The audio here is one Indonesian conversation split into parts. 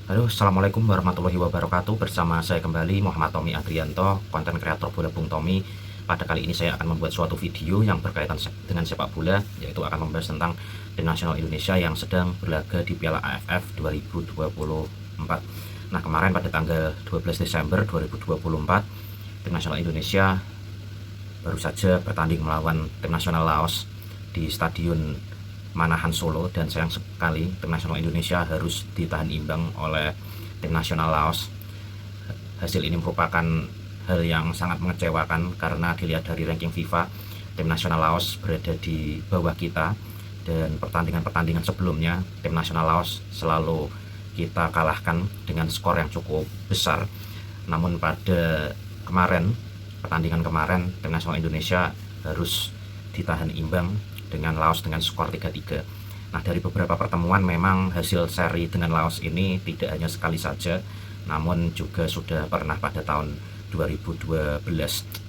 Halo, Assalamualaikum warahmatullahi wabarakatuh. Bersama saya kembali Muhammad Tommy Adrianto, konten kreator bola Bung Tommy. Pada kali ini saya akan membuat suatu video yang berkaitan dengan sepak bola, yaitu akan membahas tentang tim nasional Indonesia yang sedang berlaga di Piala AFF 2024. Nah, kemarin pada tanggal 12 Desember 2024, tim nasional Indonesia baru saja bertanding melawan tim nasional Laos di Stadion Manahan Solo, dan sayang sekali tim nasional Indonesia harus ditahan imbang oleh tim nasional Laos. Hasil ini merupakan hal yang sangat mengecewakan karena dilihat dari ranking FIFA, tim nasional Laos berada di bawah kita, dan pertandingan-pertandingan sebelumnya tim nasional Laos selalu kita kalahkan dengan skor yang cukup besar. Namun pada pertandingan kemarin tim nasional Indonesia harus ditahan imbang dengan Laos dengan skor 3-3. Nah, dari beberapa pertemuan memang hasil seri dengan Laos ini tidak hanya sekali saja, namun juga sudah pernah pada tahun 2012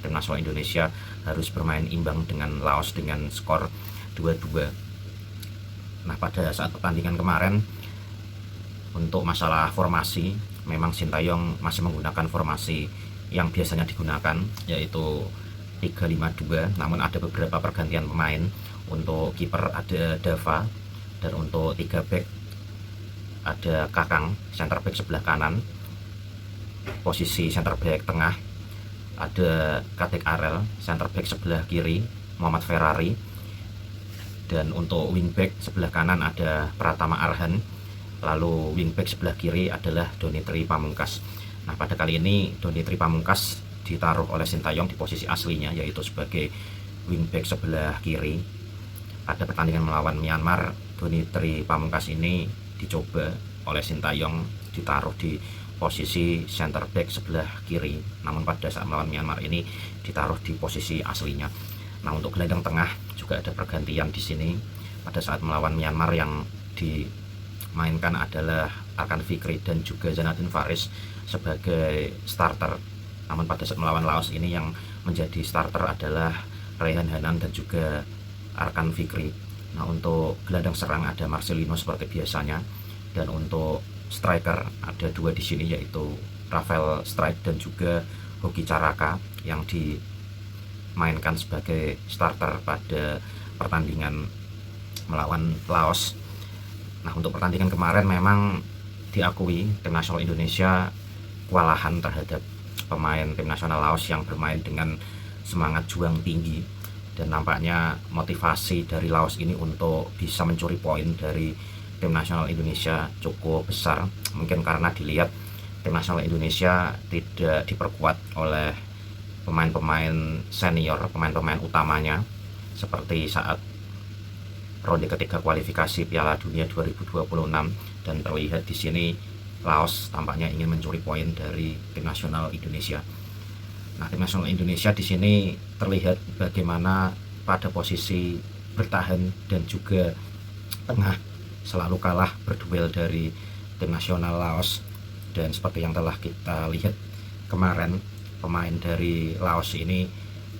tim nasional Indonesia harus bermain imbang dengan Laos dengan skor 2-2. Nah, pada saat pertandingan kemarin, untuk masalah formasi, memang Sintayong masih menggunakan formasi yang biasanya digunakan, yaitu 3-5-2, namun ada beberapa pergantian pemain. Untuk kiper ada Dava, dan untuk 3 back ada Kakang, center back sebelah kanan. Posisi center back tengah ada Katek Arel, center back sebelah kiri Muhammad Ferrari, dan untuk wingback sebelah kanan ada Pratama Arhan, lalu wingback sebelah kiri adalah Donitri Pamungkas. Nah, pada kali ini Donitri Pamungkas ditaruh oleh Sintayong di posisi aslinya, yaitu sebagai wingback sebelah kiri. Pada pertandingan melawan Myanmar, Donitri Pamungkas ini dicoba oleh Sintayong ditaruh di posisi center back sebelah kiri, namun pada saat melawan Myanmar ini ditaruh di posisi aslinya. Nah, untuk gelandang tengah juga ada pergantian di sini. Pada saat melawan Myanmar yang dimainkan adalah Arkan Fikri dan juga Zanatin Faris sebagai starter. Namun pada saat melawan Laos ini yang menjadi starter adalah Raihan Hanan dan juga Arkan Fikri. Nah, untuk gelandang serang ada Marcelino seperti biasanya, dan untuk striker ada 2 di sini, yaitu Rafael Strike dan juga Hoki Caraka yang dimainkan sebagai starter pada pertandingan melawan Laos. Nah, untuk pertandingan kemarin memang diakui tim nasional Indonesia kewalahan terhadap pemain tim nasional Laos yang bermain dengan semangat juang tinggi, dan nampaknya motivasi dari Laos ini untuk bisa mencuri poin dari tim nasional Indonesia cukup besar. Mungkin karena dilihat tim nasional Indonesia tidak diperkuat oleh pemain-pemain senior, pemain-pemain utamanya, seperti saat ronde ketiga kualifikasi Piala Dunia 2026, dan terlihat di sini Laos tampaknya ingin mencuri poin dari tim nasional Indonesia. Nah, tim nasional Indonesia di sini terlihat bagaimana pada posisi bertahan dan juga tengah selalu kalah berduel dari tim nasional Laos. Dan seperti yang telah kita lihat kemarin, pemain dari Laos ini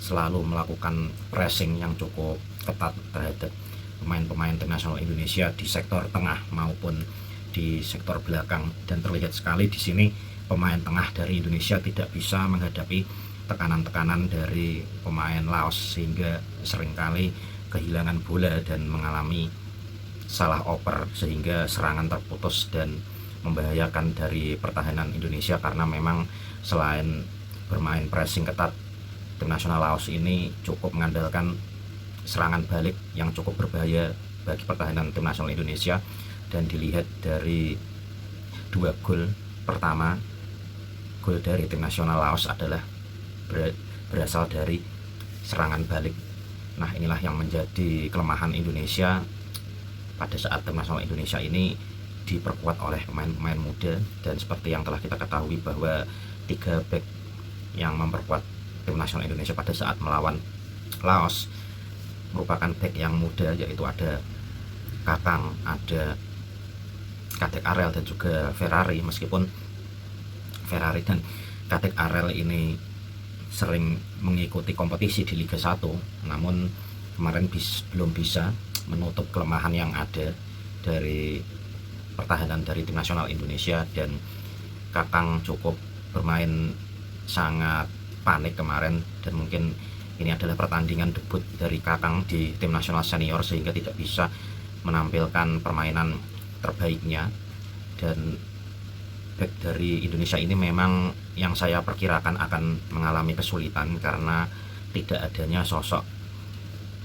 selalu melakukan pressing yang cukup ketat terhadap pemain-pemain tim nasional Indonesia di sektor tengah maupun di sektor belakang. Dan terlihat sekali di sini pemain tengah dari Indonesia tidak bisa menghadapi tekanan-tekanan dari pemain Laos, sehingga seringkali kehilangan bola dan mengalami salah oper, sehingga serangan terputus dan membahayakan dari pertahanan Indonesia. Karena memang selain bermain pressing ketat, tim nasional Laos ini cukup mengandalkan serangan balik yang cukup berbahaya bagi pertahanan tim nasional Indonesia. Dan dilihat dari 2 gol pertama, gol dari tim nasional Laos adalah berasal dari serangan balik. Nah, inilah yang menjadi kelemahan Indonesia pada saat tim nasional Indonesia ini diperkuat oleh pemain-pemain muda. Dan seperti yang telah kita ketahui bahwa 3 back yang memperkuat tim nasional Indonesia pada saat melawan Laos merupakan back yang muda, yaitu ada Kakang, ada Katek Arel dan juga Ferrari. Meskipun Ferrari dan Katek Arel ini sering mengikuti kompetisi di Liga 1, namun kemarin belum bisa menutup kelemahan yang ada dari pertahanan dari tim nasional Indonesia, dan Kakang cukup bermain sangat panik kemarin, dan mungkin ini adalah pertandingan debut dari Kakang di tim nasional senior sehingga tidak bisa menampilkan permainan terbaiknya. Dan back dari Indonesia ini memang yang saya perkirakan akan mengalami kesulitan karena tidak adanya sosok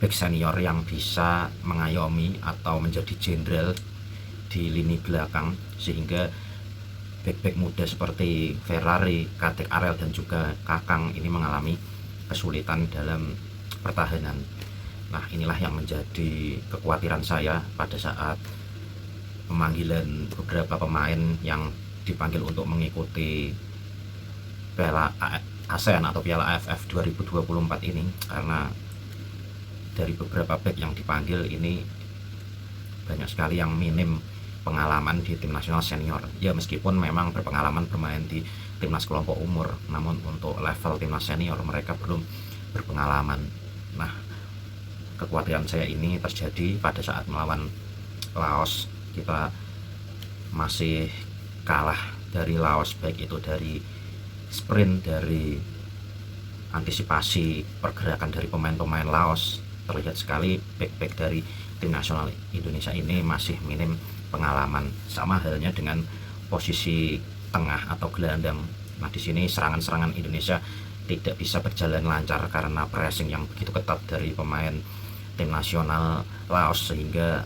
back senior yang bisa mengayomi atau menjadi jenderal di lini belakang, sehingga back-back muda seperti Ferrari, Kadek Arel, dan juga Kakang ini mengalami kesulitan dalam pertahanan. Nah, inilah yang menjadi kekhawatiran saya pada saat pemanggilan beberapa pemain yang dipanggil untuk mengikuti Piala ASEAN atau Piala AFF 2024 ini, karena dari beberapa back yang dipanggil ini banyak sekali yang minim pengalaman di tim nasional senior. Ya, meskipun memang berpengalaman bermain di timnas kelompok umur, namun untuk level timnas senior mereka belum berpengalaman. Nah, kekhawatiran saya ini terjadi pada saat melawan Laos. Kita masih kalah dari Laos, baik itu dari sprint, dari antisipasi pergerakan dari pemain-pemain Laos. Terlihat sekali back-back dari tim nasional Indonesia ini masih minim pengalaman, sama halnya dengan posisi tengah atau gelandang. Nah, di sini serangan-serangan Indonesia tidak bisa berjalan lancar karena pressing yang begitu ketat dari pemain tim nasional Laos, sehingga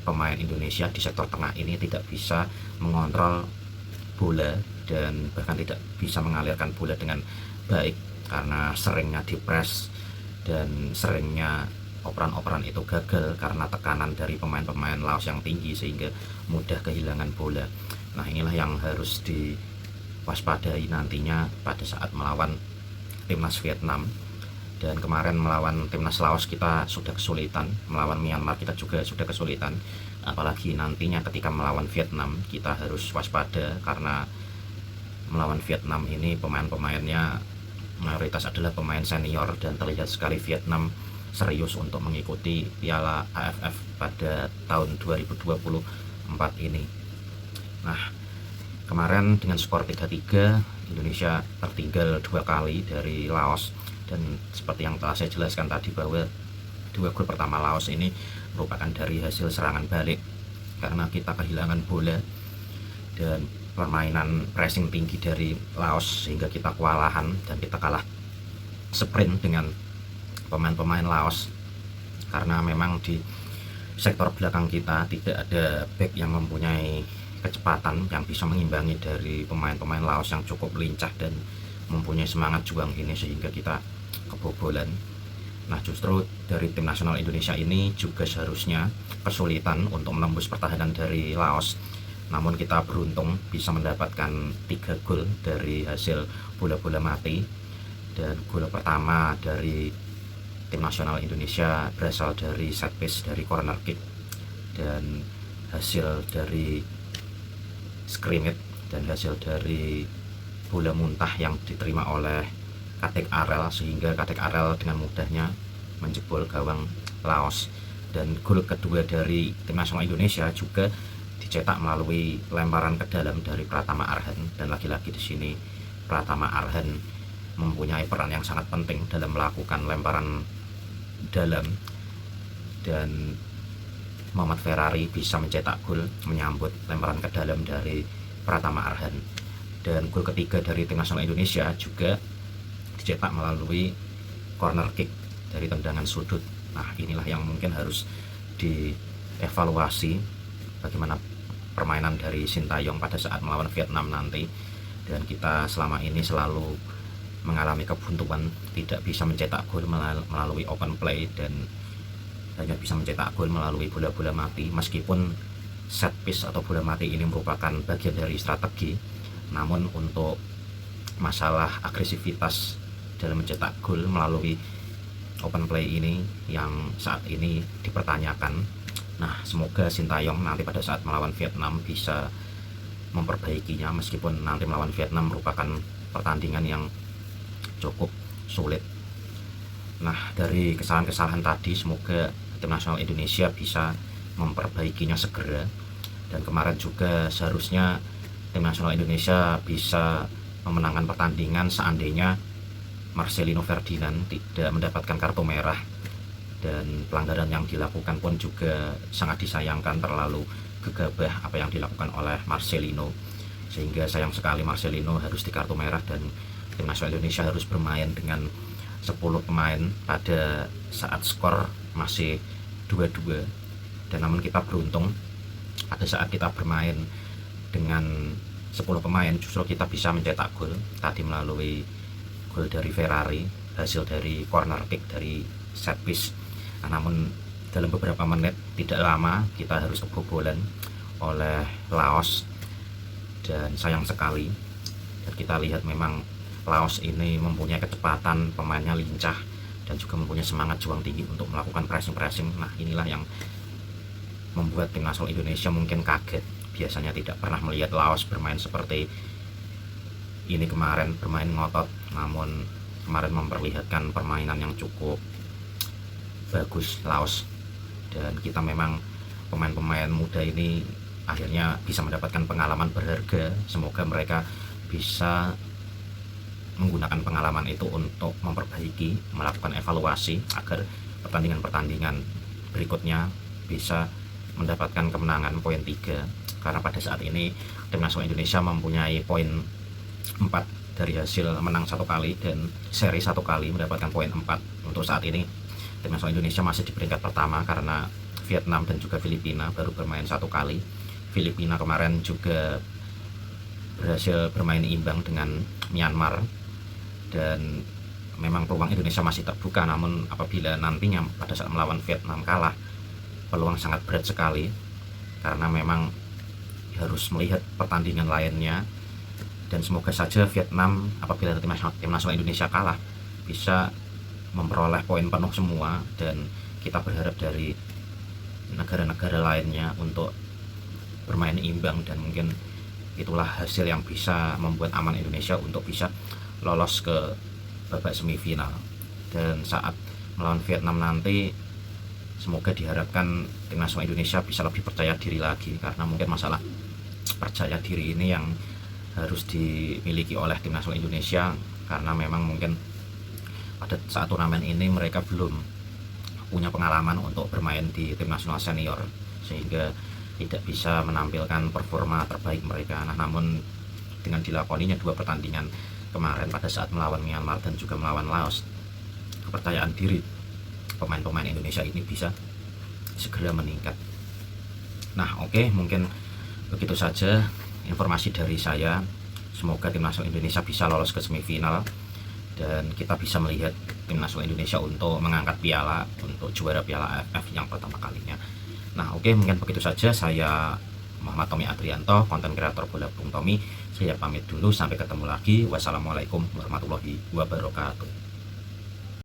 pemain Indonesia di sektor tengah ini tidak bisa mengontrol bola dan bahkan tidak bisa mengalirkan bola dengan baik karena seringnya dipres dan seringnya operan-operan itu gagal karena tekanan dari pemain-pemain Laos yang tinggi sehingga mudah kehilangan bola. Nah, inilah yang harus diwaspadai nantinya pada saat melawan timnas Vietnam. Dan kemarin melawan timnas Laos kita sudah kesulitan, melawan Myanmar kita juga sudah kesulitan, apalagi nantinya ketika melawan Vietnam kita harus waspada karena melawan Vietnam ini pemain-pemainnya mayoritas adalah pemain senior, dan terlihat sekali Vietnam serius untuk mengikuti Piala AFF pada tahun 2024 ini. Nah, kemarin dengan skor 3-3 Indonesia tertinggal 2 kali dari Laos, dan seperti yang telah saya jelaskan tadi bahwa 2 gol pertama Laos ini merupakan dari hasil serangan balik karena kita kehilangan bola dan permainan pressing tinggi dari Laos sehingga kita kewalahan dan kita kalah sprint dengan pemain-pemain Laos, karena memang di sektor belakang kita tidak ada back yang mempunyai kecepatan yang bisa mengimbangi dari pemain-pemain Laos yang cukup lincah dan mempunyai semangat juang ini, sehingga kita kebobolan. Nah, justru dari tim nasional Indonesia ini juga seharusnya kesulitan untuk menembus pertahanan dari Laos, namun kita beruntung bisa mendapatkan 3 gol dari hasil bola-bola mati. Dan gol pertama dari tim nasional Indonesia berasal dari set piece, dari corner kick, dan hasil dari scrimmage dan hasil dari bola muntah yang diterima oleh Kadek Arel, sehingga Kadek Arel dengan mudahnya menjebol gawang Laos. Dan gol kedua dari tim nasional Indonesia juga dicetak melalui lemparan ke dalam dari Pratama Arhan, dan lagi-lagi di sini Pratama Arhan mempunyai peran yang sangat penting dalam melakukan lemparan dalam, dan Muhammad Ferrari bisa mencetak gol menyambut lemparan ke dalam dari Pratama Arhan. Dan gol ketiga dari tim nasional Indonesia juga dicetak melalui corner kick dari tendangan sudut. Nah, inilah yang mungkin harus dievaluasi bagaimana permainan dari Sintayong pada saat melawan Vietnam nanti. Dan kita selama ini selalu mengalami kebuntuan, tidak bisa mencetak gol melalui open play dan hanya bisa mencetak gol melalui bola-bola mati. Meskipun set piece atau bola mati ini merupakan bagian dari strategi, namun untuk masalah agresivitas dalam mencetak gol melalui open play ini yang saat ini dipertanyakan. Nah, semoga Sintayong nanti pada saat melawan Vietnam bisa memperbaikinya, meskipun nanti melawan Vietnam merupakan pertandingan yang cukup sulit. Nah, dari kesalahan-kesalahan tadi semoga tim nasional Indonesia bisa memperbaikinya segera, Dan kemarin juga seharusnya tim nasional Indonesia bisa memenangkan pertandingan seandainya Marcelino Ferdinand tidak mendapatkan kartu merah, dan pelanggaran yang dilakukan pun juga sangat disayangkan, terlalu gegabah apa yang dilakukan oleh Marcelino, sehingga sayang sekali Marcelino harus di kartu merah dan tim nasional Indonesia harus bermain dengan 10 pemain pada saat skor masih 2-2. Dan namun kita beruntung pada saat kita bermain dengan 10 pemain justru kita bisa mencetak gol tadi melalui gol dari Ferrari, hasil dari corner kick dari set piece. Namun dalam beberapa menit tidak lama kita harus kebobolan oleh Laos, dan sayang sekali. Dan kita lihat memang Laos ini mempunyai kecepatan, pemainnya lincah dan juga mempunyai semangat juang tinggi untuk melakukan pressing. Nah, inilah yang membuat tim nasional Indonesia mungkin kaget. Biasanya tidak pernah melihat Laos bermain seperti ini kemarin, bermain ngotot, namun kemarin memperlihatkan permainan yang cukup bagus Laos. Dan kita memang pemain-pemain muda ini akhirnya bisa mendapatkan pengalaman berharga. Semoga mereka bisa menggunakan pengalaman itu untuk memperbaiki, melakukan evaluasi agar pertandingan-pertandingan berikutnya bisa mendapatkan kemenangan poin 3. Karena pada saat ini tim nasional Indonesia mempunyai poin 4 dari hasil menang 1 kali dan seri 1 kali, mendapatkan poin 4. Untuk saat ini tim nasional Indonesia masih di peringkat pertama karena Vietnam dan juga Filipina baru bermain 1 kali. Filipina kemarin juga berhasil bermain imbang dengan Myanmar, dan memang peluang Indonesia masih terbuka. Namun apabila nantinya pada saat melawan Vietnam kalah, peluang sangat berat sekali karena memang harus melihat pertandingan lainnya. Dan semoga saja Vietnam apabila tim nasional Indonesia kalah bisa memperoleh poin penuh semua, dan kita berharap dari negara-negara lainnya untuk bermain imbang, dan mungkin itulah hasil yang bisa membuat aman Indonesia untuk bisa lolos ke babak semifinal. Dan saat melawan Vietnam nanti semoga diharapkan tim nasional Indonesia bisa lebih percaya diri lagi, karena mungkin masalah percaya diri ini yang harus dimiliki oleh tim nasional Indonesia, karena memang mungkin pada saat turnamen ini mereka belum punya pengalaman untuk bermain di tim nasional senior, sehingga tidak bisa menampilkan performa terbaik mereka. Nah, namun dengan dilakoninya 2 pertandingan kemarin pada saat melawan Myanmar dan juga melawan Laos, kepercayaan diri pemain-pemain Indonesia ini bisa segera meningkat. Nah, oke, mungkin begitu saja informasi dari saya. Semoga tim nasional Indonesia bisa lolos ke semifinal dan kita bisa melihat tim nasional Indonesia untuk mengangkat piala, untuk juara Piala AFF yang pertama kalinya. Nah, oke, mungkin begitu saja. Saya Muhammad Tommy Adrianto, konten kreator Bola Bung Tommy. Saya pamit dulu, sampai ketemu lagi. Wassalamualaikum warahmatullahi wabarakatuh.